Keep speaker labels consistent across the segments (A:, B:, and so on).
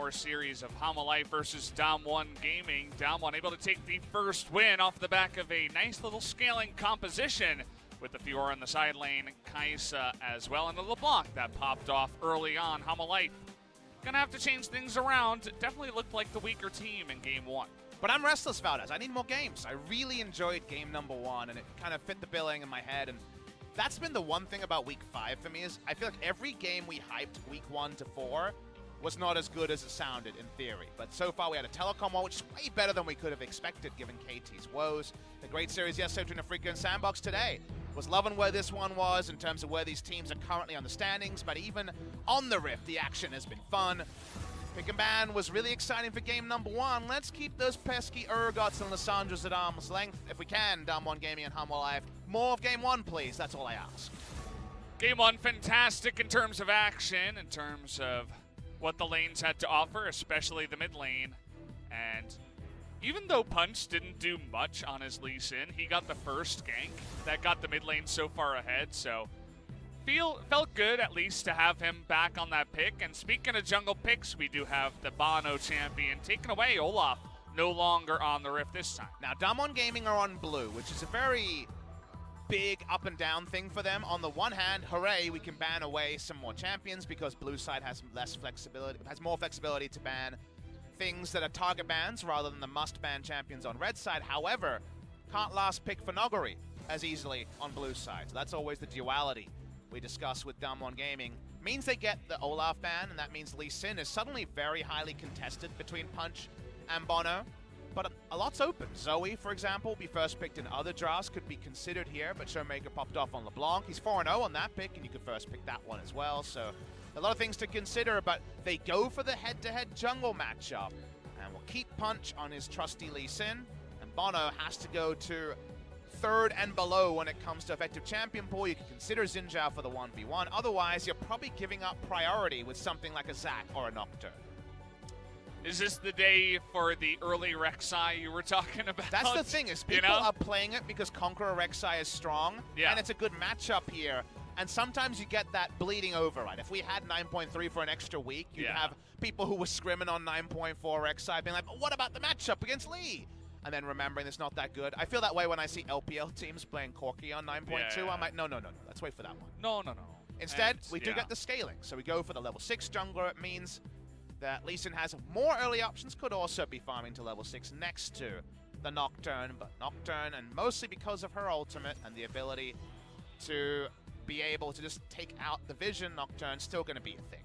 A: 3-hour series of Hanwha Life versus DANWON Gaming. DANWON able to take the first win off the back of a nice little scaling composition with the Fiora in the side lane, Kaisa as well, and the LeBlanc that popped off early on. Hanwha Life gonna have to change things around. It definitely looked like the weaker team in game one.
B: But I'm restless, Valdez. I need more games. I really enjoyed game number one, and it kind of fit the billing in my head. And that's been the one thing about week 5 for me is I feel like every game we hyped week 1 to 4 was not as good as it sounded in theory. But so far we had a telecom one, which is way better than we could have expected given KT's woes. The great series yesterday between FLICKR and Sandbox today. Was loving where this one was in terms of where these teams are currently on the standings, but even on the Rift, the action has been fun. Pick and ban was really exciting for game number one. Let's keep those pesky Urgots and Lissandras at arm's length if we can. DANWON Gaming and Hanwha Life. More of game one, please. That's all I ask.
A: Game one, fantastic in terms of action, in terms of what the lanes had to offer, especially the mid lane. And even though Punch didn't do much on his Lee Sin, he got the first gank that got the mid lane so far ahead. So felt good at least to have him back on that pick. And speaking of jungle picks, we do have the bonO champion taken away. Olaf no longer on the Rift this time.
B: Now DANWON Gaming are on blue, which is a very big up and down thing for them. On the one hand, hooray, we can ban away some more champions because blue side has less flexibility, has more flexibility to ban things that are target bans rather than the must ban champions on red side. However, can't last pick for Nuguri as easily on blue side. So that's always the duality we discuss with DANWON Gaming. Means they get the Olaf ban, and that means Lee Sin is suddenly very highly contested between Punch and bonO. But a lot's open. Zoe, for example, will be first picked in other drafts, could be considered here, but ShowMaker popped off on LeBlanc. He's 4-0 on that pick, and you could first pick that one as well. So a lot of things to consider, but they go for the head-to-head jungle matchup, and will keep Punch on his trusty Lee Sin, and bonO has to go to 3rd and below when it comes to effective champion pool. You can consider Xin Zhao for the 1v1. Otherwise, you're probably giving up priority with something like a Zac or a Nocturne.
A: Is this the day for the early Rek'Sai you were talking about?
B: That's the thing, is people are playing it because Conqueror Rek'Sai is strong, and it's a good matchup here. And sometimes you get that bleeding over, right? If we had 9.3 for an extra week, you'd have people who were scrimming on 9.4 Rek'Sai being like, but what about the matchup against Lee? And then remembering it's not that good. I feel that way when I see LPL teams playing Corki on 9.2. I'm like, no, let's wait for that one.
A: No.
B: Instead, we do get the scaling. So we go for the level 6 jungler. It means that Lee Sin has more early options, could also be farming to level 6 next to the Nocturne. But Nocturne, and mostly because of her ultimate and the ability to be able to just take out the vision, Nocturne's still going to be a thing.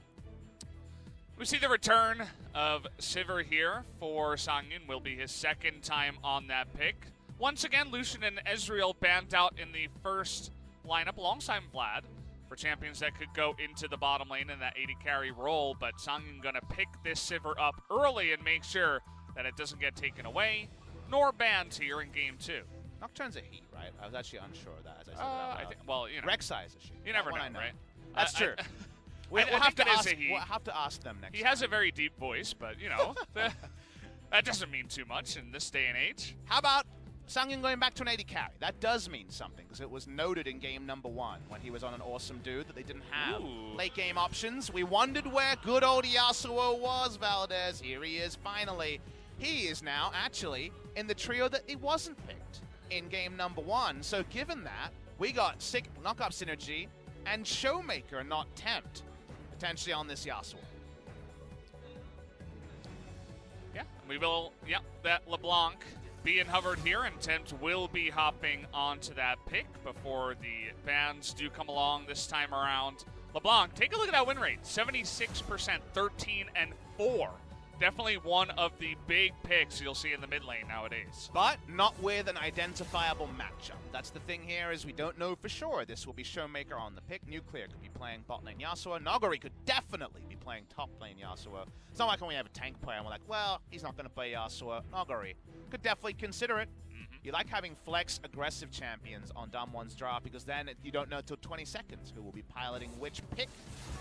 A: We see the return of Sivir here for Sangyoon. Will be his second time on that pick. Once again, Lucian and Ezreal banned out in the first lineup alongside Vlad for champions that could go into the bottom lane in that 80 carry role. But Sangyoon going to pick this Sivir up early and make sure that it doesn't get taken away nor banned here in game 2.
B: Nocturne's a he, right? I was actually unsure of that as I said that.
A: I think, well, you know.
B: Rek'Sai is a she.
A: You never know, right?
B: That's true. We'll have to ask them next time.
A: He has a very deep voice, but, you know, that doesn't mean too much in this day and age.
B: How about Sangyoon going back to an 80 carry? That does mean something, because it was noted in game number 1 when he was on an awesome dude that they didn't have late game options. We wondered where good old Yasuo was, Valdez. Here he is finally. He is now actually in the trio that he wasn't picked in game number 1. So given that, we got sick knock-up synergy and ShowMaker, not Tempt, potentially on this Yasuo.
A: Yeah, we will, that LeBlanc being hovered here, and Tempt will be hopping onto that pick before the bans do come along this time around. LeBlanc, take a look at that win rate, 76%, 13-4. Definitely one of the big picks you'll see in the mid lane nowadays.
B: But not with an identifiable matchup. That's the thing here, is we don't know for sure. This will be ShowMaker on the pick. Nuclear could be playing bot lane Yasuo. Nuguri could definitely be playing top lane Yasuo. It's not like when we have a tank player and we're like, well, he's not going to play Yasuo. Nuguri could definitely consider it. You like having flex aggressive champions on DANWON's draft, because then you don't know until 20 seconds who will be piloting which pick.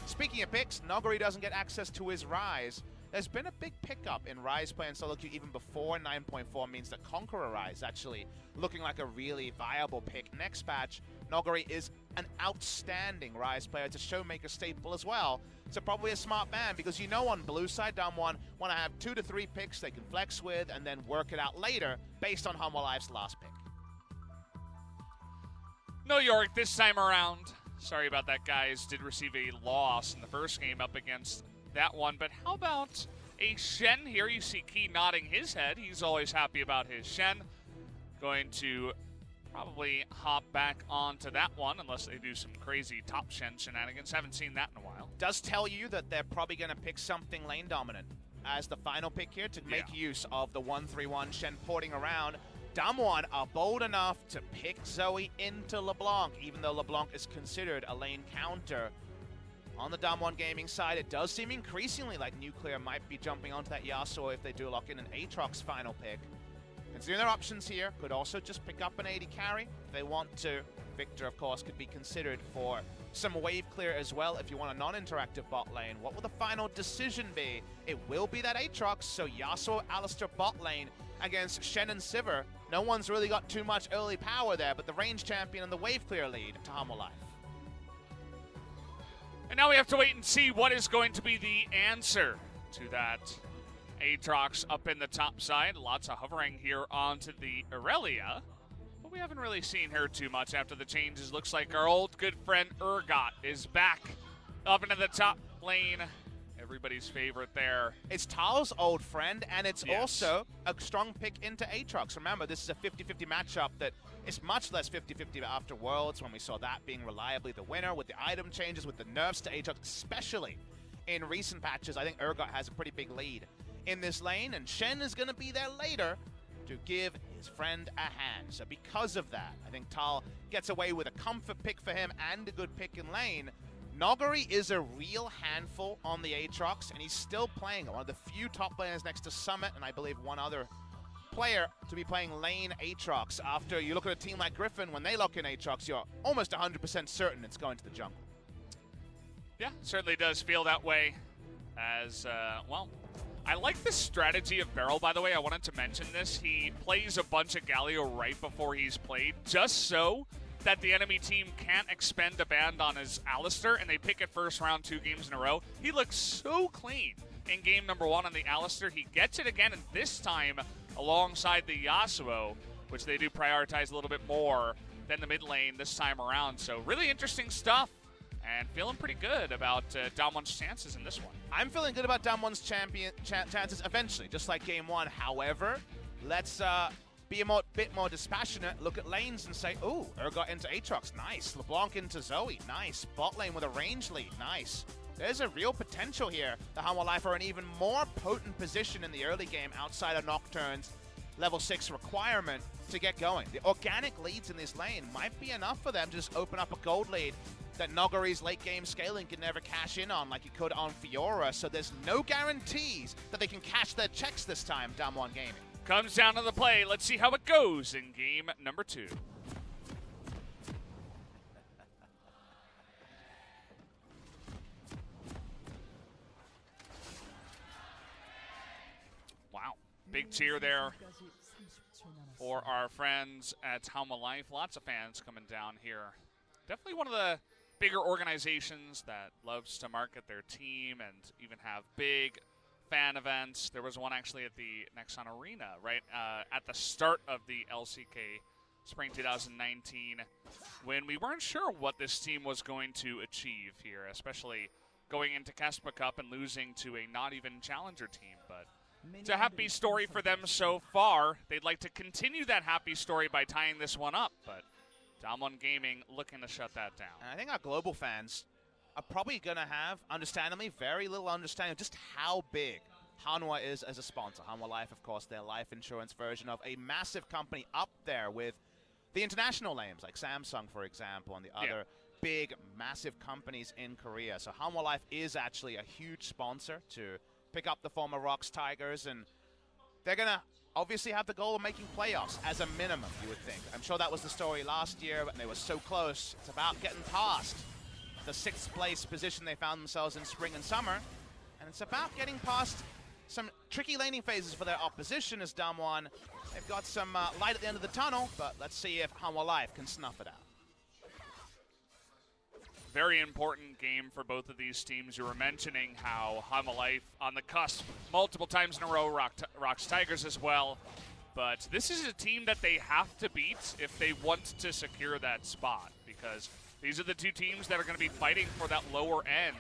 B: Speaking of picks, Nuguri doesn't get access to his Rise. There's been a big pickup in Rise play and solo queue even before 9.4 means that Conqueror Rise actually looking like a really viable pick. Next patch, Nuguri is an outstanding Rise player. It's a ShowMaker staple as well. So probably a smart ban, because you know on blue side, DANWON want to have 2 to 3 picks they can flex with and then work it out later based on Hanwha Life's last pick.
A: No York this time around. Sorry about that, guys. Did receive a loss in the first game up against that one. But how about a Shen here? You see Key nodding his head. He's always happy about his Shen. Going to probably hop back onto that one unless they do some crazy top Shen shenanigans. Haven't seen that in a while.
B: Does tell you that they're probably going to pick something lane dominant as the final pick here to make use of the 1-3-1 Shen porting around. DAMWON are bold enough to pick Zoe into LeBlanc, even though LeBlanc is considered a lane counter. On the DAMWON gaming side, it does seem increasingly like Nuclear might be jumping onto that Yasuo if they do lock in an Aatrox final pick. Considering their options here, could also just pick up an AD carry if they want to. Victor, of course, could be considered for some wave clear as well if you want a non-interactive bot lane. What will the final decision be? It will be that Aatrox, so Yasuo, Alistar bot lane against Shen and Sivir. No one's really got too much early power there, but the range champion and the wave clear lead to Hanwha Life.
A: And now we have to wait and see what is going to be the answer to that Aatrox up in the top side. Lots of hovering here onto the Aurelia, but we haven't really seen her too much after the changes. Looks like our old good friend Urgot is back up into the top lane. Everybody's favorite there.
B: It's Thal's old friend, and it's also a strong pick into Aatrox. Remember, this is a 50-50 matchup that is much less 50-50 after Worlds, when we saw that being reliably the winner with the item changes, with the nerfs to Aatrox, especially in recent patches. I think Urgot has a pretty big lead in this lane, and Shen is going to be there later to give his friend a hand. So because of that, I think Thal gets away with a comfort pick for him and a good pick in lane. Nuguri is a real handful on the Aatrox, and he's still playing one of the few top laners next to Summit, and I believe one other player to be playing lane Aatrox. After you look at a team like Griffin, when they lock in Aatrox, you're almost 100% certain it's going to the jungle.
A: Yeah, certainly does feel that way. As, well, I like the strategy of Beryl, by the way. I wanted to mention this. He plays a bunch of Galio right before he's played, just so that the enemy team can't expend a band on his Alistar, and they pick it first round 2 games in a row. He looks so clean in game number 1 on the Alistar. He gets it again, and this time alongside the Yasuo, which they do prioritize a little bit more than the mid lane this time around. So really interesting stuff, and feeling pretty good about DANWON's chances in this one. I'm feeling good about DANWON's chances eventually, just like game 1. However, let's be a bit more dispassionate, look at lanes and say, ooh, Urgot into Aatrox, nice. LeBlanc into Zoe, nice. Bot lane with a range lead, nice. There's a real potential here. The Hanwha Life are in an even more potent position in the early game outside of Nocturne's level 6 requirement to get going. The organic leads in this lane might be enough for them to just open up a gold lead that Nuguri's late game scaling can never cash in on like he could on Fiora, so there's no guarantees that they can cash their checks this time, DAMWON Gaming. Comes down to the play. Let's see how it goes in game number 2. Wow. Big cheer there for our friends at Hanwha Life. Lots of fans coming down here. Definitely one of the bigger organizations that loves to market their team and even have big fan events. There was one actually at the Nexon Arena, right at the start of the LCK Spring 2019, when we weren't sure what this team was going to achieve here, especially going into Caspa Cup and losing to a not even challenger team. But it's a happy story for them so far. They'd like to continue that happy story by tying this one up, but DAMWON Gaming looking to shut that down. And I think our global fans are probably going to have, understandably, very little understanding of just how big Hanwha is as a sponsor. Hanwha Life, of course, their life insurance version of a massive company up there with the international names like Samsung, for example, and the other big, massive companies in Korea. So Hanwha Life is actually a huge sponsor to pick up the former Rocks Tigers, and they're going to obviously have the goal of making playoffs as a minimum, you would think. I'm sure that was the story last year, but they were so close. It's about getting past the 6th place position they found themselves in spring and summer, and it's about getting past some tricky laning phases for their opposition as DAMWON. They've got some light at the end of the tunnel, but let's see if Hanwha Life can snuff it out. very important game for both of these teams. You were mentioning how Hanwha Life on the cusp multiple times in a row, Rocks Tigers as well. But this is a team that they have to beat if they want to secure that spot, because these are the two teams that are going to be fighting for that lower end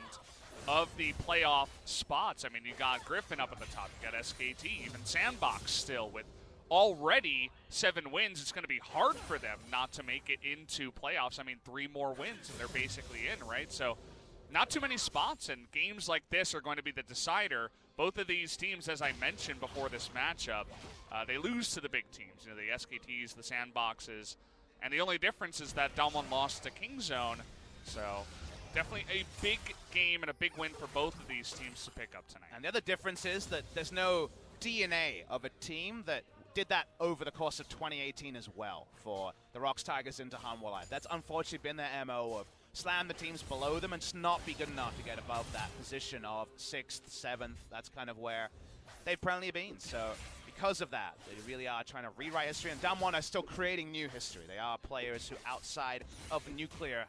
A: of the playoff spots. I mean, you got Griffin up at the top, you got SKT, even Sandbox still with already 7 wins. It's going to be hard for them not to make it into playoffs. I mean, 3 more wins and they're basically in, right? So not too many spots, and games like this are going to be the decider. Both of these teams, as I mentioned before this matchup, they lose to the big teams, you know, the SKTs, the Sandboxes, and the only difference is that DANWON lost to Kingzone. So definitely a big game and a big win for both of these teams to pick up tonight.
B: And the other difference is that there's no DNA of a team that did that over the course of 2018 as well for the Rocks Tigers into Hanwha Life. That's unfortunately been their MO of slam the teams below them and just not be good enough to get above that position of 6th, 7th. That's kind of where they've currently been. So because of that, they really are trying to rewrite history, and DANWON are still creating new history. They are players who, outside of Nuclear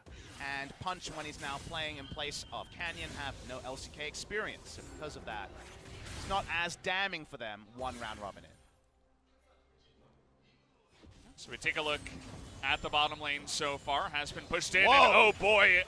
B: and Punch, when he's now playing in place of Canyon, have no LCK experience. So because of that, it's not as damning for them one round robin in.
A: So we take a look at the bottom lane so far. Has been pushed in.
B: Whoa.
A: And oh boy,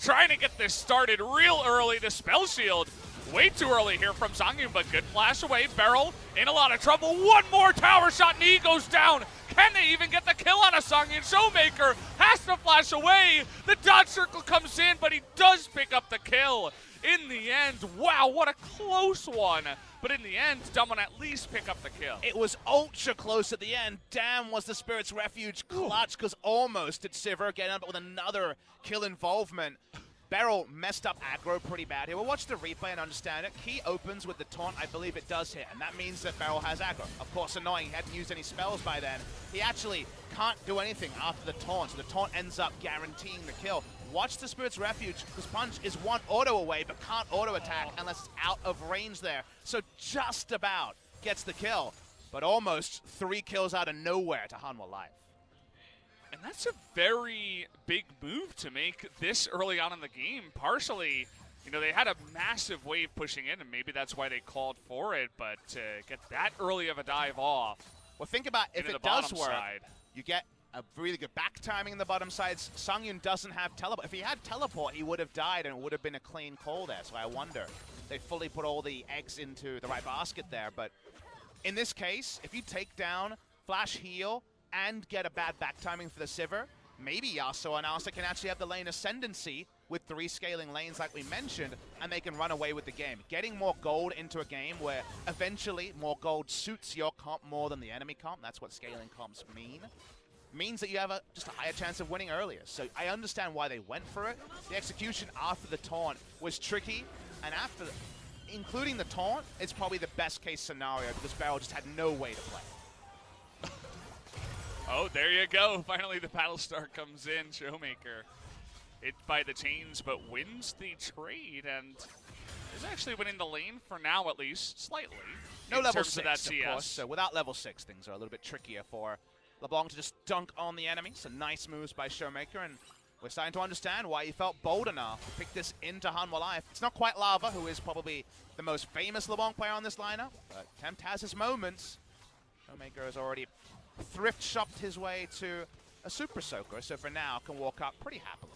A: trying to get this started real early. The spell shield way too early here from Sangyoon, but good flash away. Beryl in a lot of trouble. One more tower shot and he goes down. Can they even get the kill on a Sangyoon? ShowMaker has to flash away. The dodge circle comes in, but he does pick up the kill in the end. Wow, what a close one. But in the end, DANWON at least pick up the kill.
B: It was ultra close at the end. Damn, was the Spirit's Refuge clutch, because almost did Sivir get up with another kill involvement. Beryl messed up aggro pretty bad here. We'll watch the replay and understand it. He opens with the taunt. I believe it does hit, and that means that Beryl has aggro. Of course, annoying. He hadn't used any spells by then. He actually can't do anything after the taunt, so the taunt ends up guaranteeing the kill. Watch the Spirit's Refuge, because Punch is one auto away, but can't auto attack unless it's out of range there. So just about gets the kill, but almost 3 kills out of nowhere to Hanwha Life.
A: And that's a very big move to make this early on in the game. Partially, you know, they had a massive wave pushing in, and maybe that's why they called for it, but to get that early of a dive off.
B: Well, think about if it does work, you get a really good back timing in the bottom sides. Sangyoon doesn't have teleport. If he had teleport, he would have died and it would have been a clean call there. So I wonder, they fully put all the eggs into the right basket there. But in this case, if you take down, flash heal, and get a bad back timing for the Sivir, maybe Yasuo and Asa can actually have the lane ascendancy with 3 scaling lanes like we mentioned, and they can run away with the game. Getting more gold into a game where eventually more gold suits your comp more than the enemy comp, that's what scaling comps means that you have just a higher chance of winning earlier. So I understand why they went for it. The execution after the taunt was tricky, and after, including the taunt, it's probably the best case scenario because Beryl just had no way to play.
A: Oh, there you go. Finally the battle star comes in. ShowMaker hit by the chains, but wins the trade and is actually winning the lane for now, at least, slightly.
B: No level 6,
A: of that
B: of
A: CS.
B: course. So without level 6, things are a little bit trickier for LeBlanc to just dunk on the enemy. Some nice moves by ShowMaker, and we're starting to understand why he felt bold enough to pick this into Hanwha Life. It's not quite Lava, who is probably the most famous LeBlanc player on this lineup, but Tempt has his moments. ShowMaker has already thrift shopped his way to a Super Soaker, so for now can walk up pretty happily.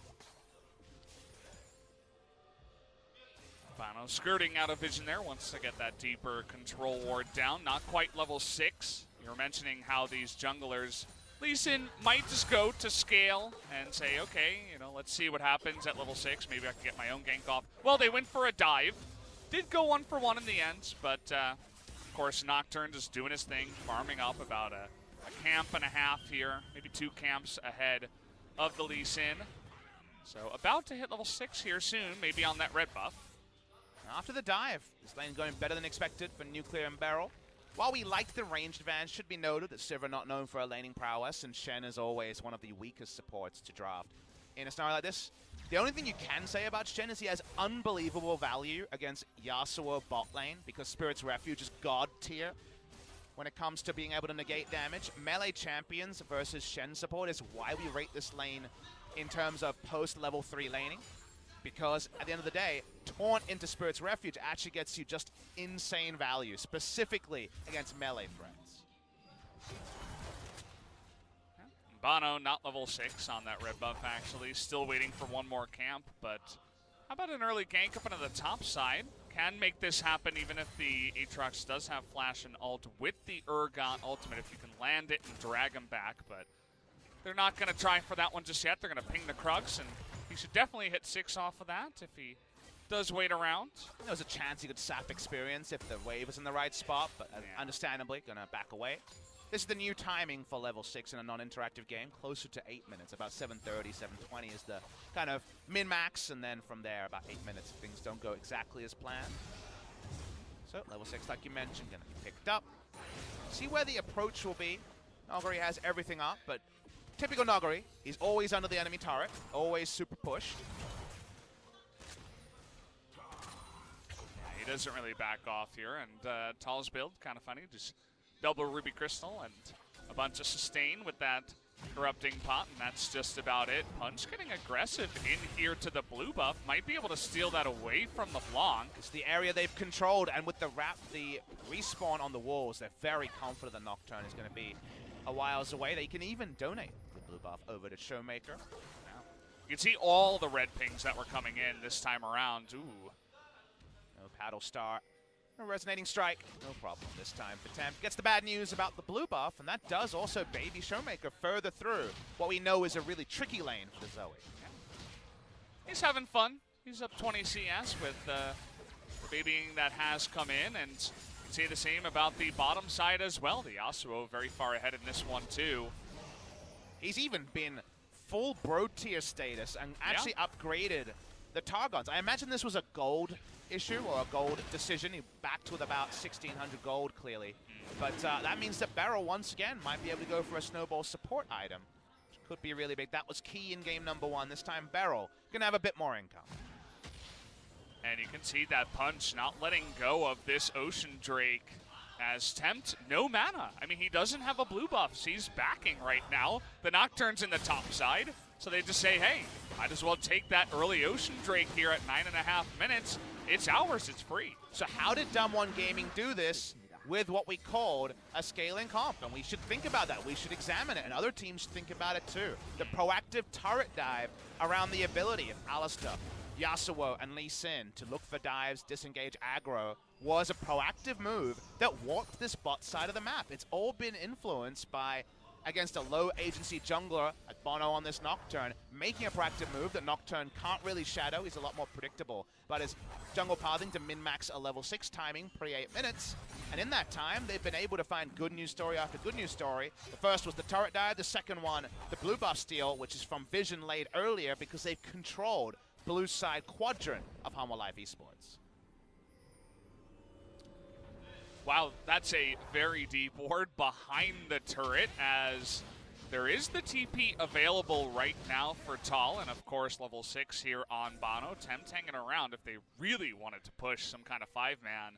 A: bonO skirting out of vision there, wants to get that deeper control ward down. Not quite level 6. You were mentioning how these junglers, Lee Sin might just go to scale and say, okay, you know, let's see what happens at level 6. Maybe I can get my own gank off. Well, they went for a dive. Did go 1-for-1 in the end, but of course Nocturne just doing his thing, farming up about a camp and a half here, maybe 2 camps ahead of the Lee Sin. So about to hit level 6 here soon, maybe on that red buff.
B: After the dive, this lane going better than expected for Nuclear and Beryl. While we like the ranged advantage, should be noted that Sivir not known for her laning prowess, and Shen is always one of the weakest supports to draft. In a scenario like this, the only thing you can say about Shen is he has unbelievable value against Yasuo bot lane, because Spirit's Refuge is god tier when it comes to being able to negate damage. Melee champions versus Shen support is why we rate this lane in terms of post-level 3 laning. because at the end of the day, Taunt into Spirit's Refuge actually gets you just insane value, specifically against melee threats.
A: bonO not level 6 on that red buff, actually. Still waiting for one more camp, but how about an early gank up into the top side? Can make this happen even if the Aatrox does have flash and ult with the Urgot ultimate, if you can land it and drag him back, but they're not going to try for that one just yet. They're going to ping the Krugs, and he should definitely hit 6 off of that if he does wait around.
B: There was a chance he could sap experience if the wave was in the right spot, but understandably going to back away. This is the new timing for level 6 in a non-interactive game, closer to 8 minutes. About 7:30, 7:20 is the kind of min-max, and then from there, about 8 minutes if things don't go exactly as planned. So, level 6, like you mentioned, going to be picked up. See where the approach will be. Nuguri has everything up, but typical Nuguri, he's always under the enemy turret, always super pushed.
A: Yeah, he doesn't really back off here, and Thal's build, kind of funny, just double Ruby Crystal and a bunch of sustain with that corrupting pot, and that's just about it. Punch getting aggressive in here to the blue buff, might be able to steal that away from the Blanc.
B: It's the area they've controlled, and with the respawn on the walls, they're very confident the Nocturne is going to be a whiles away. They can even donate the blue buff over to ShowMaker.
A: You can see all the red pings that were coming in this time around. Ooh.
B: No Paddle Star. No Resonating Strike. No problem this time for Tempt. Gets the bad news about the blue buff, and that does also baby ShowMaker further through what we know is a really tricky lane for Zoe.
A: He's having fun. He's up 20 CS with the babying that has come in, and you can say the same about the bottom side as well. The Yasuo very far ahead in this one too.
B: He's even been full bro tier status and actually upgraded the Targons. I imagine this was a gold issue or a gold decision. He backed with about 1,600 gold, clearly. But that means that Beryl, once again, might be able to go for a snowball support item, which could be really big. That was key in game number 1. This time, Beryl gonna have a bit more income.
A: And you can see that Punch not letting go of this Ocean Drake as Tempt, no mana. I mean, he doesn't have a blue buff, so he's backing right now. The Nocturne's in the top side, so they just say, hey, might as well take that early Ocean Drake here at 9.5 minutes. It's ours, it's free.
B: So how did DAMWON Gaming do this with what we called a scaling comp? And we should think about that. We should examine it, and other teams should think about it too. The proactive turret dive around the ability of Alistar, Yasuo, and Lee Sin to look for dives, disengage aggro, was a proactive move that walked this bot side of the map. It's all been influenced by, against a low agency jungler like bonO on this Nocturne, making a proactive move that Nocturne can't really shadow. He's a lot more predictable. But his jungle pathing to min-max a level 6 timing pre-8 minutes. And in that time, they've been able to find good news story after good news story. The first was the turret dive. The second one, the blue buff steal, which is from Vision laid earlier because they've controlled blue side quadrant of Hanwha Live Esports.
A: Wow, that's a very deep ward behind the turret, as there is the TP available right now for Thal, and of course level 6 here on bonO. Tempt hanging around if they really wanted to push some kind of 5-man.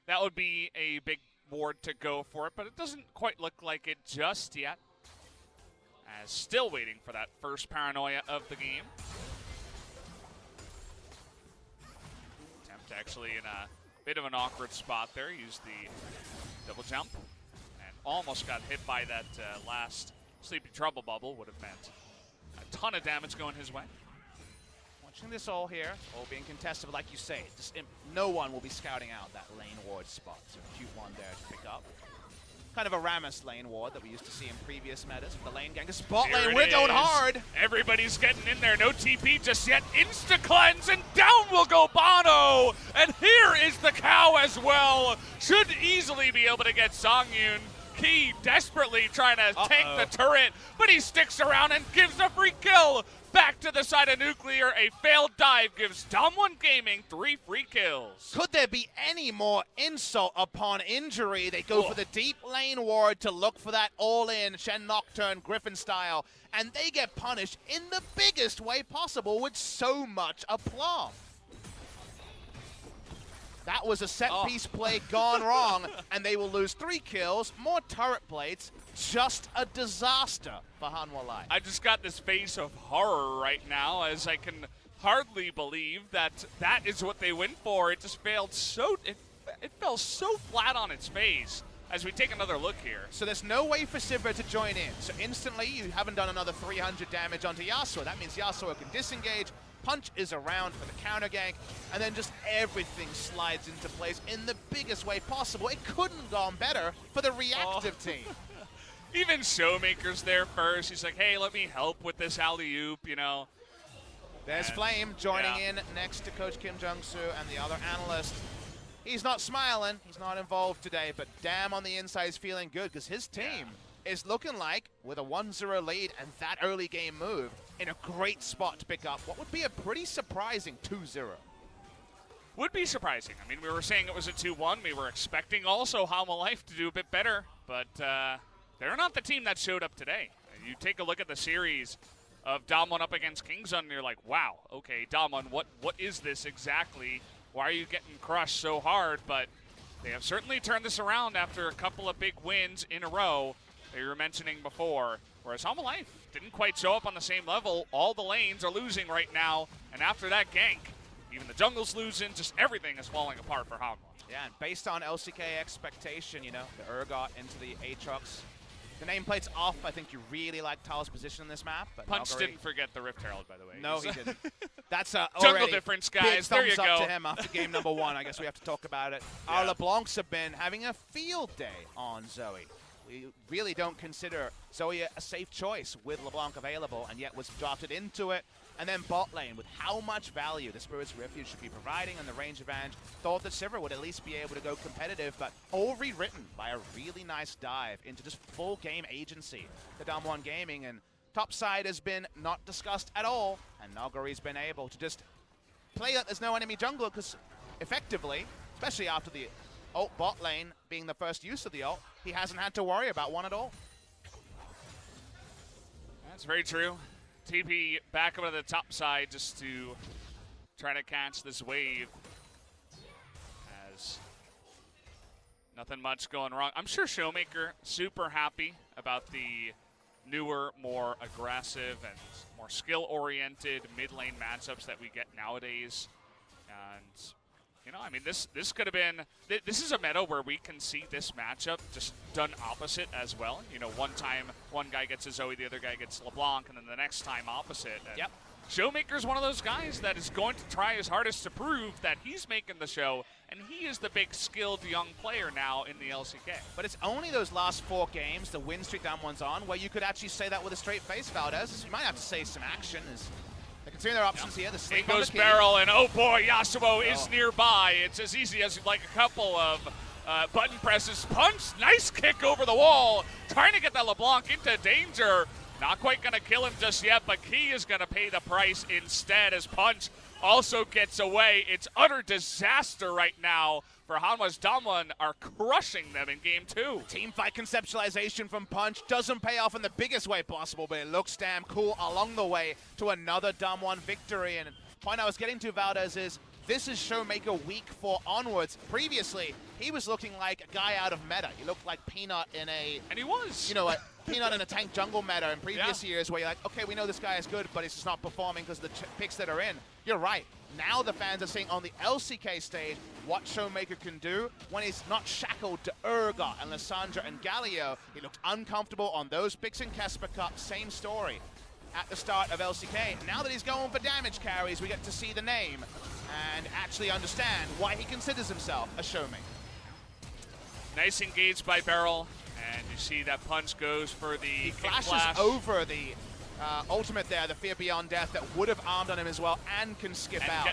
A: That would be a big ward to go for it, but it doesn't quite look like it just yet. As still waiting for that first paranoia of the game. Tempt actually in a bit of an awkward spot there. Used the double jump and almost got hit by that last Sleepy Trouble bubble. Would have meant a ton of damage going his way.
B: Watching this all here, all being contested, but like you say, just no one will be scouting out that lane ward spot. So cute one there to pick up. Kind of a Rammus lane ward that we used to see in previous metas. The lane gang, spot
A: Here
B: lane, we're going hard.
A: Everybody's getting in there. No TP just yet. Insta-cleanse, and down will go bonO. And here is the cow as well. Should easily be able to get Sangyoon. Key desperately trying to tank the turret, but he sticks around and gives a free kill. Back to the side of Nuclear, a failed dive gives DAMWON Gaming 3 free kills.
B: Could there be any more insult upon injury? They go for the deep lane ward to look for that all-in Shen Nocturne Griffin style, and they get punished in the biggest way possible with so much aplomb. That was a set-piece play gone wrong, and they will lose 3 kills, more turret plates, just a disaster for Hanwha Live.
A: I just got this face of horror right now as I can hardly believe that that is what they went for. It just failed so, it fell so flat on its face as we take another look here.
B: So there's no way for Sivir to join in. So instantly you haven't done another 300 damage onto Yasuo. That means Yasuo can disengage. Punch is around for the counter gank, and then just everything slides into place in the biggest way possible. It couldn't have gone better for the reactive team.
A: Even ShowMaker's there first. He's like, hey, let me help with this alley-oop, you know.
B: There's Flame joining in next to Coach Kim Jung-soo and the other analyst. He's not smiling. He's not involved today, but damn, on the inside is feeling good because his team is looking like, with a 1-0 lead and that early game move, in a great spot to pick up what would be a pretty surprising 2-0.
A: Would be surprising. I mean, we were saying it was a 2-1. We were expecting also Hanwha Life to do a bit better, but they're not the team that showed up today. You take a look at the series of DANWON up against Kingsun, and you're like, wow, okay, DANWON, what is this exactly? Why are you getting crushed so hard? But they have certainly turned this around after a couple of big wins in a row they were mentioning before, whereas Hanwha Life didn't quite show up on the same level. All the lanes are losing right now, and after that gank, even the jungle's losing, just everything is falling apart for Hanwha.
B: Yeah, and based on LCK expectation, you know, the Urgot into the Aatrox. The nameplate's off. I think you really like Thal's position in this map. But
A: Punch
B: Nuguri
A: didn't forget the Rift Herald, by the way.
B: No, he didn't. That's
A: jungle difference, guys.
B: Big
A: there you
B: thumbs
A: go.
B: up to him after game number 1. I guess we have to talk about it.
A: Yeah.
B: Our LeBlancs have been having a field day on Zoe. We really don't consider Zoe a safe choice with LeBlanc available, and yet was drafted into it. And then bot lane, with how much value the Spirit's Refuge should be providing and the range advantage, thought that Sivir would at least be able to go competitive, but all rewritten by a really nice dive into just full game agency to DAMWON Gaming. And top side has been not discussed at all, and Nuguri's been able to just play like there's no enemy jungler, because effectively, especially after the ult bot lane being the first use of the ult, he hasn't had to worry about one at all.
A: That's very true. TP back over to the top side just to try to catch this wave. As nothing much going wrong. I'm sure ShowMaker super happy about the newer, more aggressive and more skill-oriented mid lane matchups that we get nowadays. And you know, I mean, this could have been, this is a meta where we can see this matchup just done opposite as well. You know, one time one guy gets a Zoe, the other guy gets LeBlanc, and then the next time opposite. And
B: yep.
A: ShowMaker's one of those guys that is going to try his hardest to prove that he's making the show, and he is the big skilled young player now in the LCK.
B: But it's only those last 4 games, the win streak DAMWON's on, where you could actually say that with a straight face, Valdez. You might have to say some action as considering their options here. The sleep
A: in goes Beryl, and oh boy, Yasuo is nearby. It's as easy as like a couple of button presses. Punch, nice kick over the wall, trying to get that LeBlanc into danger. Not quite going to kill him just yet, but Key is going to pay the price instead as Punch also gets away. It's utter disaster right now for Hanwha's. DAMWON are crushing them in game 2.
B: Teamfight conceptualization from Punch doesn't pay off in the biggest way possible, but it looks damn cool along the way to another DAMWON victory. And the point I was getting to, Valdez, is this is ShowMaker week 4 onwards. Previously, he was looking like a guy out of meta. He looked like Peanut in a...
A: And he was.
B: You know, like Peanut in a tank jungle meta in previous years where you're like, okay, we know this guy is good, but he's just not performing because of the picks that are in. You're right. Now the fans are seeing on the LCK stage what ShowMaker can do when he's not shackled to Urgot and Lissandra and Galio. He looked uncomfortable on those picks in Casper Cup. Same story at the start of LCK. Now that he's going for damage carries, we get to see the name and actually understand why he considers himself a ShowMaker.
A: Nice engaged by Beryl, and you see that Punch goes for the
B: he
A: kick
B: flashes
A: flash
B: over the ultimate there, the Fear Beyond Death that would have armed on him as well and can skip out.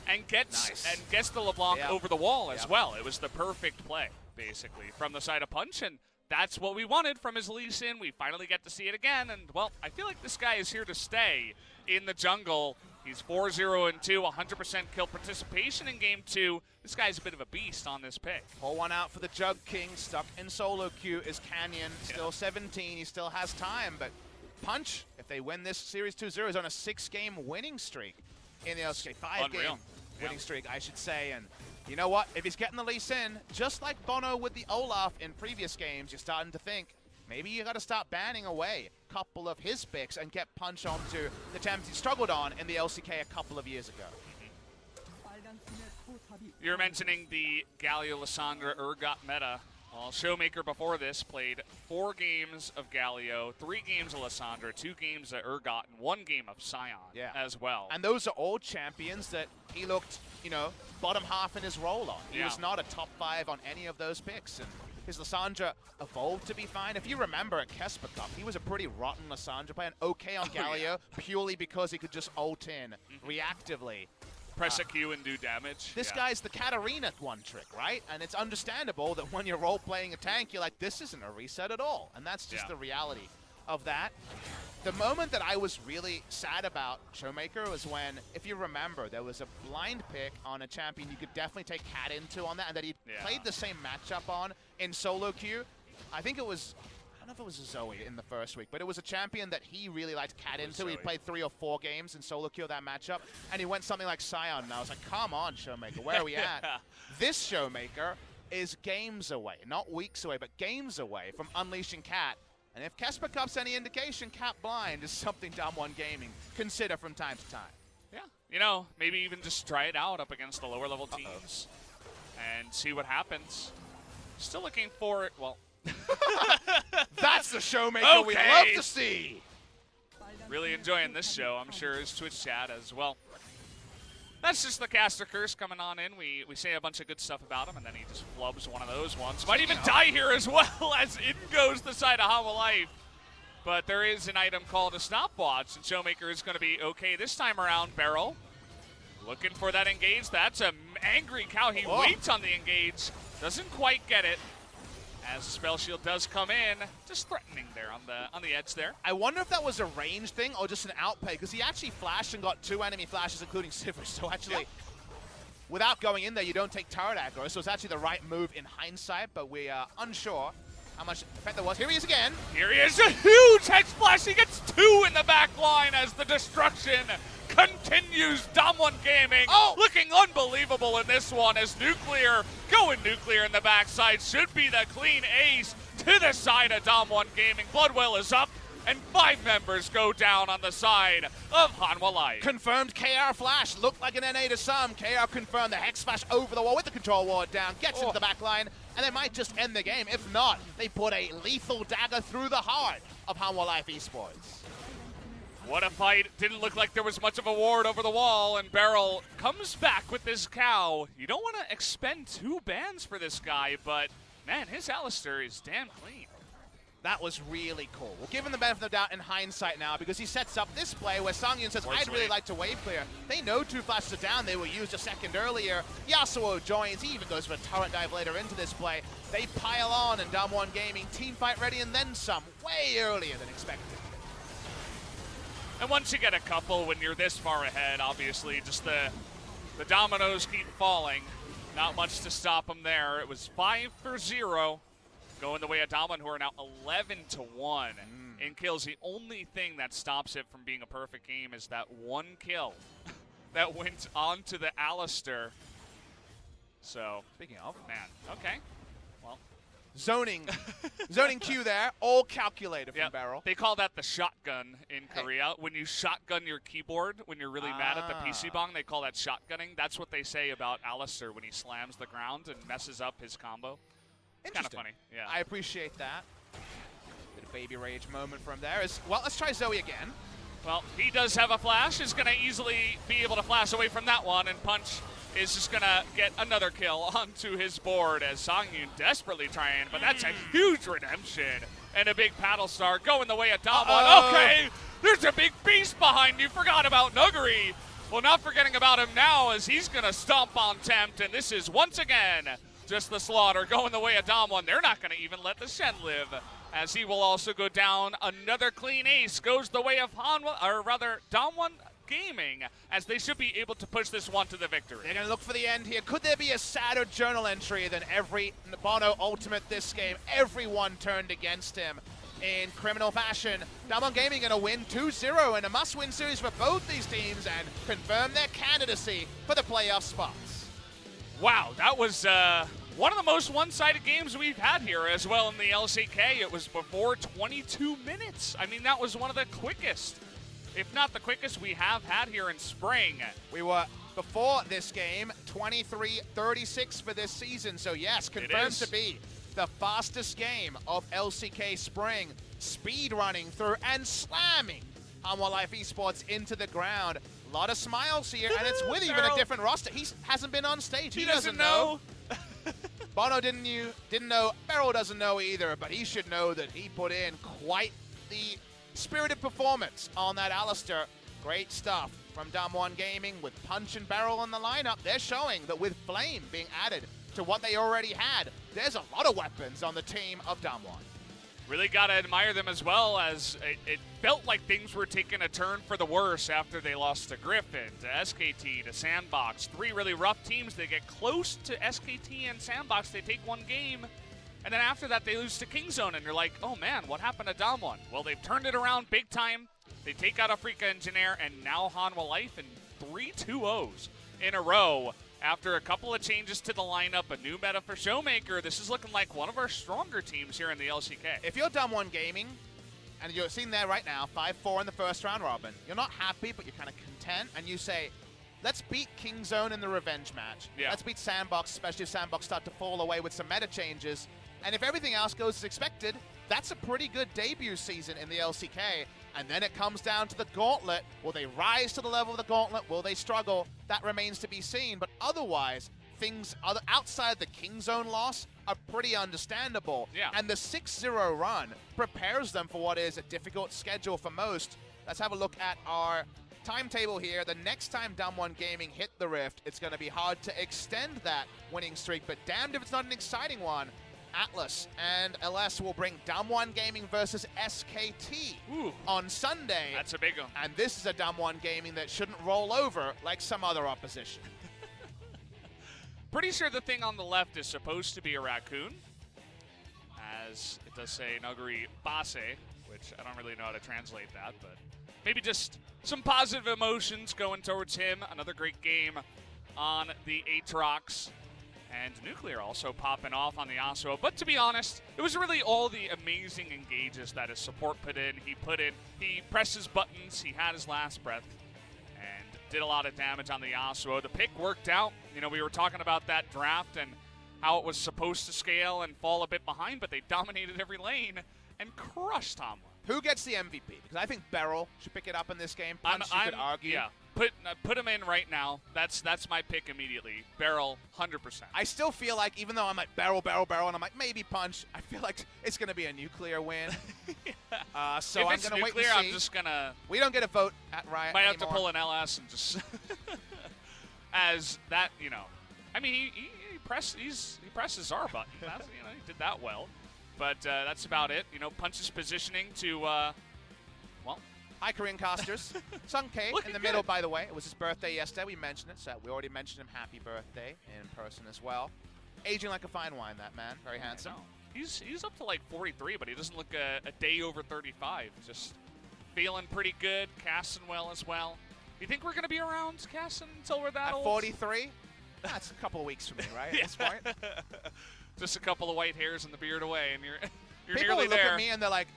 A: And gets the LeBlanc over the wall as well. It was the perfect play, basically, from the side of Punch, and that's what we wanted from his Lee Sin. We finally get to see it again, and, well, I feel like this guy is here to stay in the jungle. He's 4-0-2, 100% kill participation in game 2. This guy's a bit of a beast on this pick.
B: Pull one out for the Jug King, stuck in solo queue is Canyon, still 17, he still has time, but Punch, if they win this series 2-0, is on a 6-game winning streak in the LCK, 5-game winning streak, I should say. And you know what? If he's getting the Lee Sin, just like bonO with the Olaf in previous games, you're starting to think maybe you got to start banning away a couple of his picks and get Punch onto the Tempt he struggled on in the LCK a couple of years ago.
A: You're mentioning the Galio, Lissandra, Urgot meta. Well, ShowMaker before this played 4 games of Galio, 3 games of Lissandra, 2 games of Urgot, and 1 game of Scion as well.
B: And those are all champions that he looked, you know, bottom half in his role on. He was not a top 5 on any of those picks. And his Lissandra evolved to be fine. If you remember at Kesper Cup, he was a pretty rotten Lissandra player, and okay on Galio, purely because he could just ult in reactively.
A: Press a Q and do damage.
B: This guy's the Katarina one trick, right? And it's understandable that when you're role-playing a tank, you're like, this isn't a reset at all. And that's just the reality of that. The moment that I was really sad about ShowMaker was when, if you remember, there was a blind pick on a champion you could definitely take Cat into on that, and that he played the same matchup on in solo queue. I think it was, I don't know if it was a Zoe in the first week, but it was a champion that he really liked Cat into. He played 3 or 4 games in solo queue of that matchup, and he went something like Scion, and I was like, come on, ShowMaker, where are we at? This ShowMaker is games away, not weeks away, but games away from unleashing Cat. And if Kesper Cup's any indication, Cat Blind is something DANWON Gaming consider from time to time.
A: Yeah, you know, maybe even just try it out up against the lower level teams and see what happens. Still looking for it, well.
B: That's the ShowMaker we love to see.
A: Really enjoying this show, I'm sure his Twitch chat as well. That's just the caster curse coming on in. We say a bunch of good stuff about him, and then he just flubs one of those ones. Might even die here as well, as in goes the side of Hanwha Life. But there is an item called a stopwatch, and ShowMaker is going to be okay this time around. Beryl looking for that engage. That's an angry cow. He waits on the engage, doesn't quite get it. As the spell shield does come in, just threatening there on the edge there.
B: I wonder if that was a range thing or just an outplay, because he actually flashed and got 2 enemy flashes, including Sivir. So actually, without going in there, you don't take turret aggro. So it's actually the right move in hindsight, but we are unsure how much effect there was. Here he is again.
A: Here he is, a huge hex splash. He gets 2 in the back line as the destruction continues. DAMWON Gaming looking unbelievable in this one as Nuclear going nuclear in the backside. Should be the clean ace to the side of DAMWON Gaming. Bloodwell is up, and 5 members go down on the side of Hanwha Life.
B: Confirmed KR flash. Looked like an NA to some. KR confirmed the hex flash over the wall with the control ward down. Gets into the back line, and they might just end the game. If not, they put a lethal dagger through the heart of Hanwha Life Esports.
A: What a fight. Didn't look like there was much of a ward over the wall, and Beryl comes back with this cow. You don't want to expend 2 bans for this guy, but man, his Alistair is damn clean.
B: That was really cool. We'll give him the benefit of the doubt in hindsight now, because he sets up this play where Sangyoon says, I'd really like to wave clear. They know 2 flashes are down. They were used a second earlier. Yasuo joins. He even goes for a turret dive later into this play. They pile on, and DAMWON Gaming team fight ready and then some, way earlier than expected.
A: And once you get a couple, when you're this far ahead, obviously just the dominoes keep falling. Not much to stop them there. It was 5-0 going the way of DANWON, who are now 11-1 in kills. The only thing that stops it from being a perfect game is that 1 kill that went onto the Alistair. So,
B: speaking of,
A: man, okay. Well,
B: zoning Q there, all calculated from Beryl.
A: They call that the shotgun in Korea. When you shotgun your keyboard, when you're really mad at the PC bong, they call that shotgunning. That's what they say about Alistair when he slams the ground and messes up his combo. It's kind of funny. Yeah,
B: I appreciate that. Bit of baby rage moment from there. Well, let's try Zoe again.
A: Well, he does have a flash. Is going to easily be able to flash away from that one, and Punch is just going to get another kill onto his board as Sangyoon desperately trying, but that's a huge redemption and a big paddle star going the way of DAMWON. Okay, there's a big beast behind you. Forgot about Nuguri. Well, not forgetting about him now as he's going to stomp on Tempt, and this is once again just the slaughter going the way of DAMWON. They're not going to even let the Shen live, as he will also go down. Another clean ace goes the way of Hanwha, or rather DAMWON Gaming, as they should be able to push this one to the victory.
B: They're going to look for the end here. Could there be a sadder journal entry than every bonO ultimate this game? Everyone turned against him in criminal fashion. DAMWON Gaming going to win 2-0 in a must-win series for both these teams and confirm their candidacy for the playoff spots.
A: Wow, that was One of the most one-sided games we've had here as well in the LCK. It was before 22 minutes. I mean, that was one of the quickest, if not the quickest we have had here in spring.
B: We were, before this game, 23-36 for this season. So yes, confirmed to be the fastest game of LCK spring. Speed running through and slamming Hanwha Life Esports into the ground. A lot of smiles here, and it's with even a different roster. He hasn't been on stage. He doesn't know. bonO didn't know. Beryl doesn't know either, but he should know that he put in quite the spirited performance on that Alistair. Great stuff from DANWON Gaming with Punch and Beryl in the lineup. They're showing that with Flame being added to what they already had, there's a lot of weapons on the team of DANWON.
A: Really got to admire them as well, as it felt like things were taking a turn for the worse after they lost to Griffin, to SKT, to Sandbox. Three really rough teams. They get close to SKT and Sandbox. They take one game, and then after that they lose to Kingzone, and you're like, oh man, what happened to DAMWON? Well, they've turned it around big time. They take out a FLICKR Engineer, and now Hanwha Life in 3 2-0s in a row. After a couple of changes to the lineup, a new meta for ShowMaker, this is looking like one of our stronger teams here in the LCK.
B: If you're DANWON Gaming, and you're sitting there right now, 5-4 in the first round robin, you're not happy, but you're kind of content, and you say, let's beat Kingzone in the revenge match.
A: Yeah.
B: Let's beat Sandbox, especially if Sandbox start to fall away with some meta changes. And if everything else goes as expected, that's a pretty good debut season in the LCK. And then it comes down to the gauntlet. Will they rise to the level of the gauntlet? Will they struggle? That remains to be seen. But otherwise, things outside the Kingzone loss are pretty understandable.
A: Yeah.
B: And the 6-0 run prepares them for what is a difficult schedule for most. Let's have a look at our timetable here. The next time DANWON Gaming hit the Rift, it's going to be hard to extend that winning streak. But damned if it's not an exciting one. Atlas and LS will bring DANWON Gaming versus SKT on Sunday.
A: That's a big one.
B: And this is a DANWON Gaming that shouldn't roll over like some other opposition.
A: Pretty sure the thing on the left is supposed to be a raccoon, as it does say Nuguri Base, which I don't really know how to translate that, but maybe just some positive emotions going towards him. Another great game on the Aatrox. And Nuclear also popping off on the Yasuo. But to be honest, it was really all the amazing engages that his support put in. He pressed his buttons, he had his last breath, and did a lot of damage on the Yasuo. The pick worked out. You know, we were talking about that draft and how it was supposed to scale and fall a bit behind, but they dominated every lane and crushed Hanwha.
B: Who gets the MVP? Because I think Beryl should pick it up in this game. Punch, you could argue.
A: Yeah, put him in right now. That's my pick immediately. Beryl, 100%.
B: I still feel like, even though I'm like Beryl, and I'm like, maybe Punch, I feel like it's going to be a Nuclear win. So I'm going to wait and see.
A: I'm just going to...
B: We don't get a vote at Riot
A: Might
B: anymore.
A: have to pull an LS and just... As that, you know... I mean, he presses our button. That's, you know, he did that well. But that's about it. You know, Punch's positioning to, well...
B: Hi, Korean casters. Sung K in the middle, by the way. It was his birthday yesterday. We mentioned it, so we already mentioned him happy birthday in person as well. Aging like a fine wine, that man. Very handsome.
A: He's up to like 43, but he doesn't look a day over 35. Just feeling pretty good, casting well as well. You think we're going to be around casting until we're that old?
B: At 43? That's a couple of weeks from me, right, at this point?
A: Just a couple of white hairs and the beard away, and you're
B: People
A: nearly
B: look
A: there.
B: at me and they're like,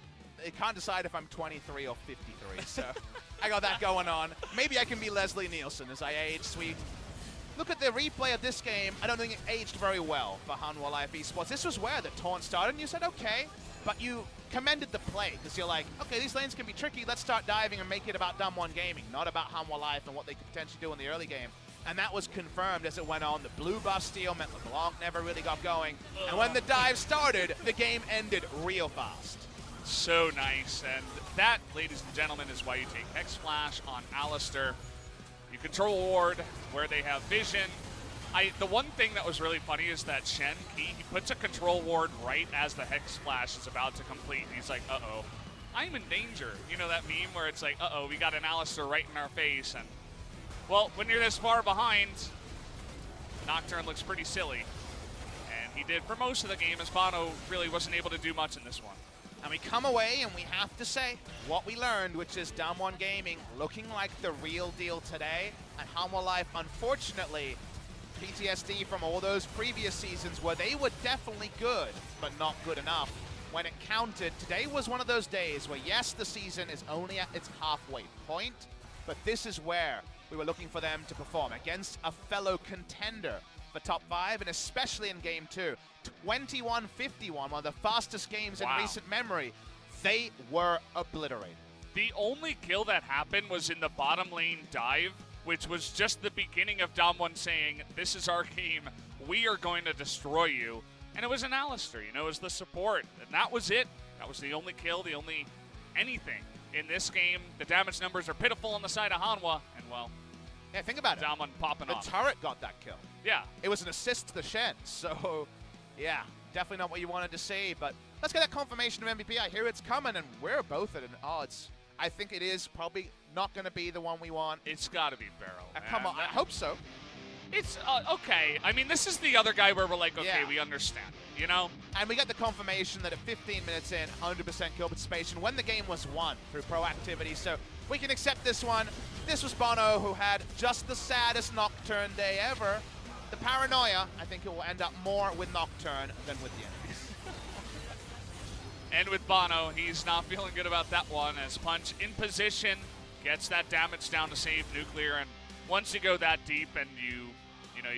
B: they can't decide if I'm 23 or 53, so I got that going on. Maybe I can be Leslie Nielsen as I age, sweet. Look at the replay of this game. I don't think it aged very well for Hanwha Life Esports. This was where the taunt started, and you said, okay, but you commended the play, because you're like, okay, these lanes can be tricky. Let's start diving and make it about DANWON Gaming, not about Hanwha Life and what they could potentially do in the early game. And that was confirmed as it went on. The blue buff steal meant LeBlanc never really got going. And when the dive started, the game ended real fast.
A: So nice. And that, ladies and gentlemen, is why you take Hex Flash on Alistair. You control ward where they have vision. The one thing that was really funny is that Shen, he puts a control ward right as the Hex Flash is about to complete. And he's like, uh-oh, I'm in danger. You know that meme where it's like, uh-oh, we got an Alistair right in our face. And well, when you're this far behind, Nocturne looks pretty silly. And he did for most of the game, as bonO really wasn't able to do much in this one.
B: And we come away and we have to say what we learned, which is DANWON Gaming looking like the real deal today. And Hanwha Life, unfortunately, PTSD from all those previous seasons where they were definitely good, but not good enough. When it counted, today was one of those days where, yes, the season is only at its halfway point, but this is where we were looking for them to perform against a fellow contender for top 5, and especially in game 2. 21-51, one of the fastest games in recent memory. They were obliterated.
A: The only kill that happened was in the bottom lane dive, which was just the beginning of DAMWON saying, this is our game, we are going to destroy you. And it was an Alistair, you know, it was the support. And that was it. That was the only kill, the only anything in this game. The damage numbers are pitiful on the side of Hanwha, and well,
B: yeah, think about it.
A: DAMWON popping off.
B: The turret got that kill.
A: Yeah.
B: It was an assist to the Shen, so yeah, definitely not what you wanted to see, but let's get that confirmation of MVP. I hear it's coming, and we're both at an odds. I think it is probably not going to be the one we want.
A: It's got to be Beryl.
B: Come on, I hope so.
A: It's okay. I mean, this is the other guy where we're like, okay, we understand, you know?
B: And we got the confirmation that at 15 minutes in, 100% kill participation when the game was won through proactivity, so we can accept this one. This was bonO, who had just the saddest Nocturne day ever. The paranoia, I think it will end up more with Nocturne than with the enemies.
A: And with bonO, he's not feeling good about that one, as Punch in position, gets that damage down to save Nuclear, and once you go that deep and you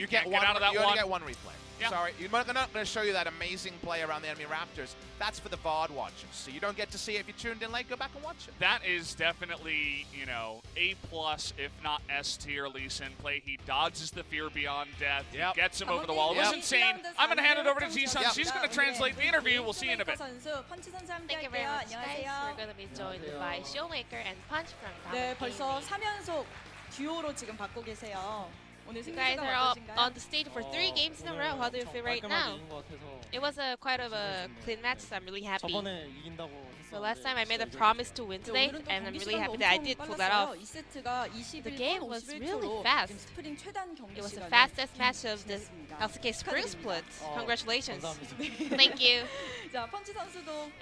A: can't get out of that
B: you
A: one.
B: only get one replay.
A: Yeah.
B: Sorry, we're not going to show you that amazing play around the enemy Raptors. That's for the VOD watchers, so you don't get to see it. If you tuned in late, go back and watch it.
A: That is definitely, you know, A+, if not S tier Lee Sin play. He dodges the fear beyond death. He gets him over the wall. It was insane. I'm going to hand it over to Ji-sun. She's going to translate the interview. We'll see you in a bit.
C: Thank you very much, guys. We're going to be joined by ShowMaker and Punch from
D: 네, 벌써 3연속 듀오로 지금 받고 계세요.
C: You guys are all on the stage for 3 games in a row. How do you feel right now? It was quite of a clean match, so I'm really happy. So last time I made a promise to win today, and I'm really happy that I did pull that off. The game was really fast. It was the fastest match of the LCK Spring Split. Congratulations. Thank you.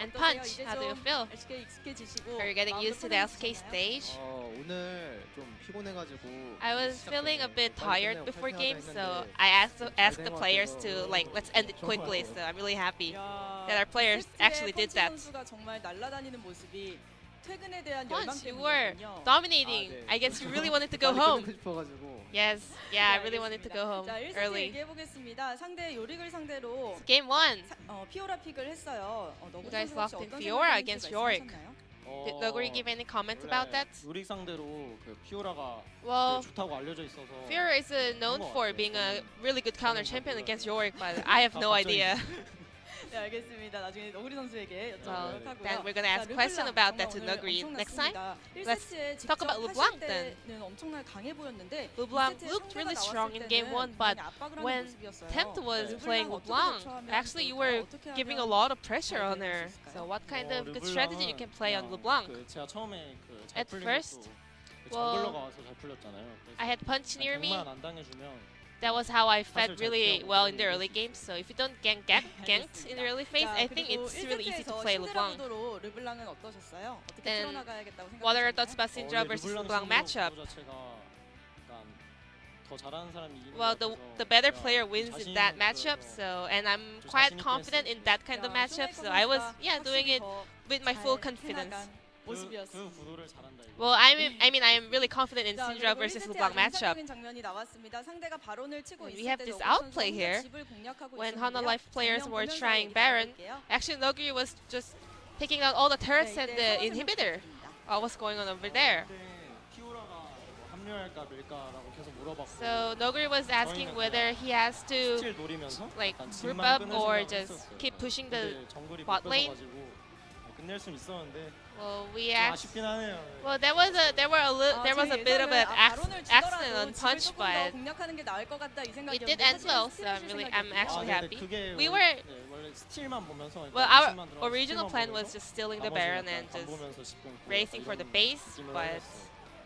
C: And Punch, how do you feel? Are you getting used to the LCK stage? I was feeling a bit tired before games, so I asked the players to let's end it quickly. So I'm really happy that our players actually did that. Punch, you were dominating. I guess you really wanted to go home. Yes, yeah, I really wanted to go home early. It's game 1. You guys locked in Fiora against Yorick. Did Nuguri give any comments about that? Well, Fiora is known for being a really good counter champion against Yorick, but I have no idea.
D: 네, 알겠습니다. 나중에 너구리 선수에게 여쭤보도록 하고요.
C: Then we're gonna ask a question about that to Nuguri next time. Let's talk about LeBlanc then. LeBlanc looked really strong in game 1, but when Tempt was playing LeBlanc, actually you were giving a lot of pressure on her. So what kind of good strategy you can play on LeBlanc? At first, well, I had Punch near me. That was how I fed really well in the early games. So if you don't get ganked in the early phase, I think it's really easy to play LeBlanc. Then, what are your thoughts about Syndra versus LeBlanc matchup? Well, the better player wins in that matchup. So, and I'm quite confident in that kind of matchup. So I was doing it with my full confidence. Well, I am really confident in Syndra versus LeBlanc matchup. We have this outplay here. When Hanwha Life players were trying Baron, actually Nuguri was just picking out all the turrets and the inhibitor. What's going on over there? So Nuguri was asking whether he has to group up or just keep pushing the bot lane. Well, there was a bit of an accident on Punch, but it did end well, so I'm actually happy. Well, our original plan was just stealing the Baron and just racing for the base, but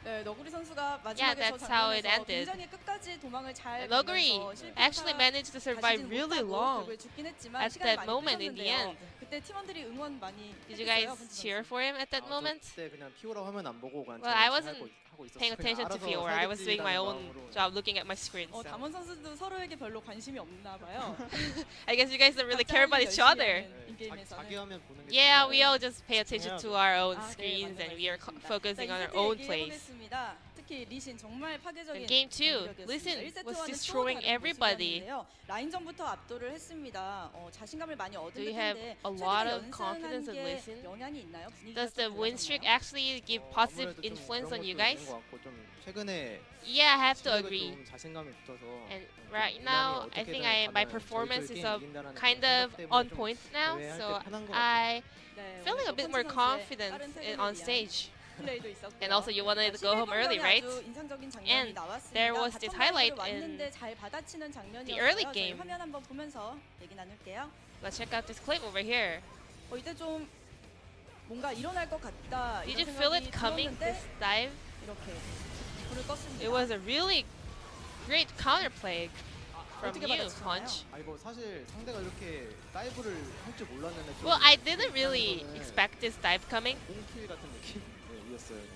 D: 네, 너구리 선수가
C: Yeah,
D: 마지막에 저
C: that's how it
D: 장면에서
C: ended.
D: 굉장히 끝까지 도망을 잘
C: Nuguri
D: 가면서 실패를
C: actually managed to survive really long
D: 결국에 죽긴 했지만
C: at
D: 시간이
C: that
D: 많이
C: moment in the
D: 끌었는데요.
C: end.
D: 그때 팀원들이 응원 많이
C: Did you
D: 했어요,
C: guys
D: 펀치
C: cheer
D: 선수.
C: for him at that moment?
E: 그때 그냥 피오라 화면 안 보고 그냥
C: Well, I
E: 제
C: wasn't
E: 하고 있었어요.
C: paying attention to FLICKR. I was doing my own job looking at my screen. So.
D: 담원 선수도 서로에게 별로 관심이 없나 봐요.
C: I guess you guys don't really care about each other.
E: 자기 화면 보는 게
C: Yeah, we all just pay attention
E: 중요하죠.
C: to our own
D: 아, 네,
C: screens
D: 맞는
C: and we are
D: 말씀이십니다.
C: focusing
D: 자,
C: on our
D: 2세트
C: own
D: 얘기해
C: plays.
D: 보겠습니다. 특히 리신 정말 파괴적인
C: In game 2,
D: 공격이었습니다.
C: Listen
D: 1세트와는
C: was
D: 또
C: destroying
D: 다른
C: everybody.
D: 모습이었는데요. 라인전부터 압도를 했습니다. 자신감을 많이 얻은
C: Do you have
D: 듯한데
C: a lot of
D: 최근에
C: confidence in
D: 연승한 게
C: Listen?
D: 영향이 있나요? 분위기가
C: Does the
D: 좀
C: win streak
D: 달라졌나요?
C: actually give positive
E: 아무래도 좀
C: influence
E: 그런
C: on you
E: 것도
C: guys?
E: 있는 것 같고 좀 최근에
C: Yeah, I have to
E: 실력이
C: agree.
E: 좀 자신감이 붙어서
C: And
E: 좀
C: right
E: 이번에
C: now, I
E: 어떻게든
C: think my
E: 가면
C: performance
E: 저희
C: is
E: 게임 이긴다는
C: kind
E: 그런
C: of
E: 생각 때문에
C: on
E: 좀
C: point now,
E: 대회할 때
C: so
E: 편한 것
C: I
D: 네,
C: feeling a
D: 오늘
C: bit
D: 펀치
C: more
D: 선수의
C: confident
D: 빠른 퇴근을
C: on
D: 위한
C: stage.
D: 플레이도 있었고요.
C: And also you wanted to go home early,
D: 11
C: right?
D: 아주 인상적인 장면이
C: And
D: 나왔습니다.
C: there was this
D: 바텀
C: highlight
D: 라인으로
C: in
D: 왔는데 잘 받아치는 장면이었어요.
C: the early
D: 저희
C: game.
D: 화면 한번 보면서 얘기 나눌게요.
C: Let's check out this clip over here.
D: 이때 좀 뭔가 일어날 것 같다
C: Did
D: 이런
C: you feel it
D: 생각이
C: coming,
D: 들었는데
C: this dive?
D: 이렇게 불을 껐습니다.
C: It was a really great counterplay from
D: 어떻게
C: you,
D: 받아치셨나요?
C: Punch.
E: 아 이거 사실 상대가 이렇게 다이브를 할 줄 몰랐는데 좀
C: Well, I didn't really
E: 이거는
C: expect this dive coming.
E: 꽁킬 같은 느낌이었어요.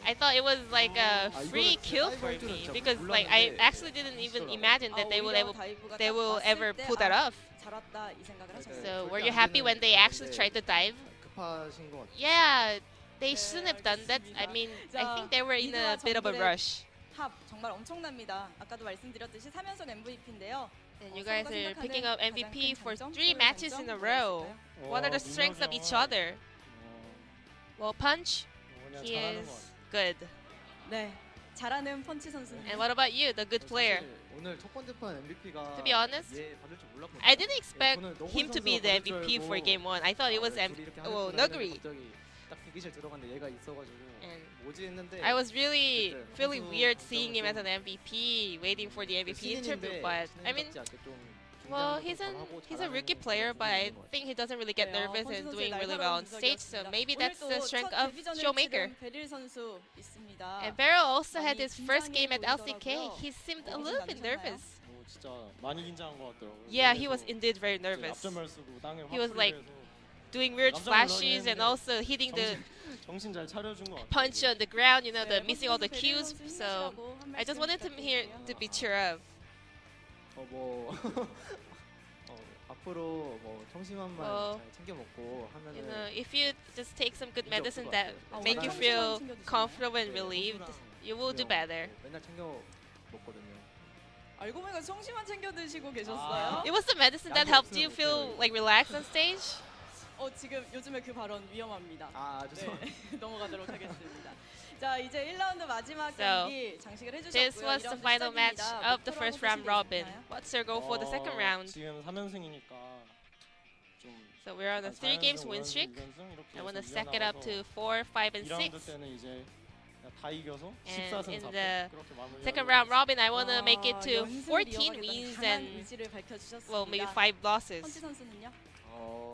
C: I thought it was like a
E: 아,
C: free
E: 이거를
C: kill
E: 다이브
C: for
E: 할 줄은
C: me
E: 진짜
C: because like I
E: 몰랐는데
C: actually didn't even
E: 멋있더라고요.
C: imagine that they
D: 오히려 다이브가
C: they
D: 딱
C: will
D: 왔을
C: ever
D: 때
C: pull that off.
D: 잘했다 이 생각을 하셨어요.
C: So
E: 절대
C: were you
E: 안
C: happy
E: 되는
C: when they actually
E: 건데
C: tried to dive?
E: 급하신 것 같아요.
C: Yeah, they shouldn't have done that. I mean, I
D: 자,
C: think they were in a
D: 미드와
C: bit of a
D: 정글의
C: rush.
D: 합 정말 엄청납니다. 아까도 말씀드렸듯이 3연속 MVP인데요.
C: And you guys are picking up MVP for
D: 장점,
C: 3 matches in a row. What are the strengths of each other? Well, Punch, he is good.
D: 네, 잘하는 펀치 선수님.
C: And what about you, the good player?
E: 오늘 첫 번째 판 MVP가
C: To be honest,
E: 얘 받을 줄 몰랐거든요.
C: I didn't expect
E: 저는 너구리
C: him to be
E: 선수가
C: the
E: 받을 줄
C: MVP for
E: 알고
C: Game 1. I thought it was
E: 둘이 이렇게
C: well,
E: 하는구나 했는데
C: Nuguri.
E: 갑자기 딱 대기실 들어갔는데 얘가 있어가지고
C: And
E: 뭐지 했는데
C: I was really
E: 그때
C: feeling
E: 선수
C: weird seeing him as
E: 좀
C: an MVP, waiting for the MVP interview.
E: 신인인데
C: But I mean,
E: 신인답지 않게 좀
C: well,
E: 긴장도 좀
C: he's a
E: 잘하고
C: rookie
E: 잘하는
C: player, but I
E: 분인 것 같아요.
C: think he doesn't really get
D: 네,
C: nervous
D: 펀치
C: and
D: 선수의
C: doing really
D: 날카로운
C: well on stage. So
D: 분석이었습니다.
C: maybe
D: 오늘
C: that's the
D: 또
C: strength
D: 첫
C: of
D: 데뷔전을
C: ShowMaker.
D: 치른 베릴 선수 있습니다.
C: And Beryl also had
D: 많이
C: his first game at
D: 긴장해
C: LCK.
D: 보이더라고요.
C: He seemed a
D: 어디서
C: little bit
D: 남으셨나요?
C: nervous.
F: 진짜 많이 긴장한 것 같더라고요.
C: Yeah, he was indeed very nervous.
F: 앞전멸 쓰고 땅에
C: He was
F: 화풀이를
C: like
F: 해서
C: Doing weird
F: 깜짝
C: flashes and
F: 놀라긴
C: also hitting the
F: 정신 잘 차려준 것 같아요.
C: punch on the ground, you know, the
D: 네,
C: missing all the
D: 베릴
C: cues.
D: 선수
C: So
D: 힘내시라고 한
C: I just
D: 말씀
C: wanted him here
D: 부탁드릴게요.
C: to be cheer up.
E: 뭐 앞으로 뭐 청심환만 잘 챙겨 먹고 하면은
C: You know, if you just take some good
E: 문제
C: medicine
E: 없을 것
C: that
E: 같아요.
C: make you
D: 청심환
C: feel
D: 챙겨드시나요?
C: comfortable and
E: 네,
C: relieved,
E: 선수랑
C: you will do
E: 그냥
C: better.
E: 맨날 챙겨 먹거든요.
D: 알고 보니까 청심환 챙겨 드시고 계셨어요.
C: It was the medicine that
E: 약이
C: helped you
E: 없으면
C: feel
E: 못해요,
C: like relaxed on stage.
D: 지금 요즘에 그 발언 위험합니다.
E: 아 죄송합니다.
D: 네, 넘어가도록 하겠습니다. 자, 이제 1라운드 마지막
C: So,
D: 경기 장식을 해주셨고요.
C: This was the
D: 2라운드
C: final match
D: 시작입니다.
C: of the
D: 목표로
C: first
D: 하고
C: round
D: 계신 게
C: robin.
D: 있나요?
C: What's your goal for the second round?
F: 지금 3연승이니까 좀
C: So we're on a 3 games win streak. I want to stack it up to 4, 5, and
F: 2라운드
C: 6.
F: 때는 이제 다 이겨서
C: And
F: 14승
C: in
F: 4패
C: the
F: 그렇게 마무리.
C: Second round robin, I want to make it to
D: 연승을
C: 14
D: 이어가겠다는
C: wins
D: 강한
C: and,
D: 의지를 밝혀주셨습니다.
C: well, maybe 5
D: 펀치
C: losses.
D: 선수는요?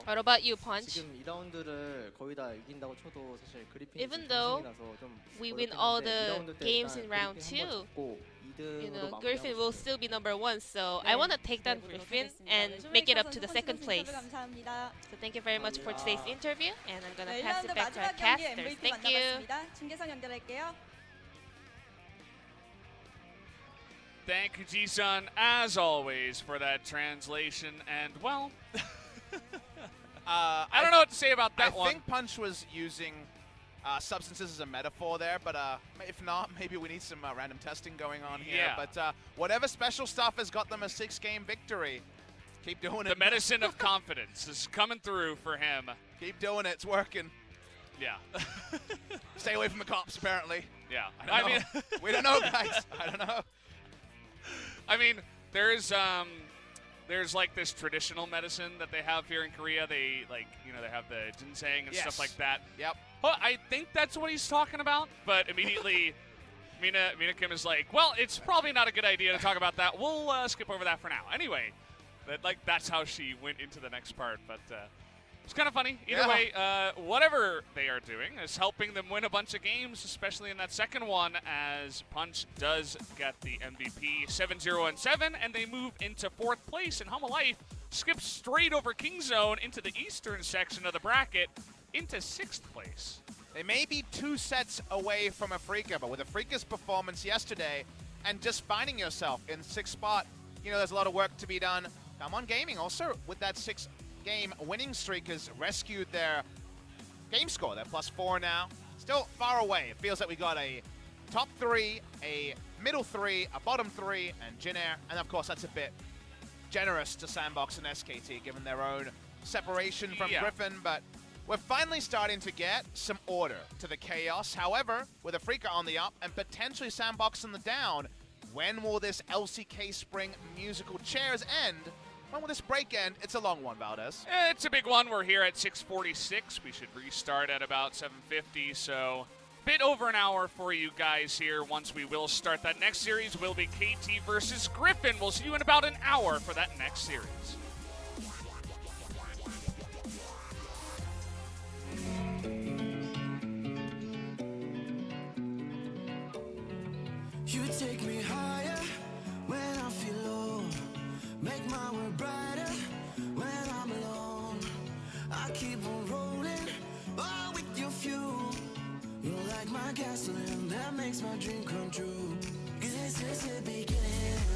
C: What about you, Punch?
E: 지금 2라운드를 거의 다 이긴다고 쳐도 사실 그리핀이
C: Even though we win all the games in round 2, you know, Griffin will still be number 1, so I want to take down Griffin and make it up to the second place.
D: 감사합니다.
C: So thank you very much for today's interview, and I'm going to
D: 네,
C: pass
D: 1라운드
C: it back to our
D: 마지막 경기
C: casters.
D: MVP
C: Thank you.
D: 만나봤습니다. 중계선 연결할게요.
A: Thank you, Ji-sun, as always, for that translation. And, well, I don't know what to say about that
B: I
A: one.
B: think Punch was using substances as a metaphor there, but if not, maybe we need some random testing going on here.
A: Yeah.
B: But whatever special stuff has got them a 6-game victory, keep doing
A: The
B: it.
A: medicine of confidence is coming through for him.
B: Keep doing it. It's working.
A: Yeah.
B: Stay away from the cops, apparently.
A: Yeah.
B: I mean, we don't know, guys. I don't know.
A: I mean, there's like this traditional medicine that they have here in Korea. They they have the ginseng and stuff like that.
B: Yep.
A: Well, I think that's what he's talking about, but immediately Mina Kim is like, well, it's probably not a good idea to talk about that. We'll skip over that for now. Anyway, that's how she went into the next part. But It's kind of funny. Either way, whatever they are doing is helping them win a bunch of games, especially in that second one, as Punch does get the MVP 7-0-7, and they move into 4th place, and Hanwha Life skips straight over Kingzone into the eastern section of the bracket into 6th place.
B: They may be 2 sets away from a FLICKR, but with a FLICKR's performance yesterday and just finding yourself in 6th spot, you know, there's a lot of work to be done. DANWON Gaming also, with that 6-game winning streak, has rescued their game score. They're +4 now. Still far away. It feels like we got a top 3, a middle 3, a bottom 3, and Jin Air. And of course, that's a bit generous to Sandbox and SKT, given their own separation from Griffin. But we're finally starting to get some order to the chaos. However, with a FLICKR on the up and potentially Sandbox on the down, when will this LCK Spring musical chairs end? When will this break end? It's a long one, Valdez.
A: It's a big one. We're here at 6:46. We should restart at about 7:50, so a bit over an hour for you guys here. Once we will start that next series, will be KT versus Griffin. We'll see you in about an hour for that next series.
G: You take me higher when I feel low, make my world brighter when I'm alone. I keep on rolling, oh, with your fuel. You're like my gasoline that makes my dream come true. 'Cause this is the beginning.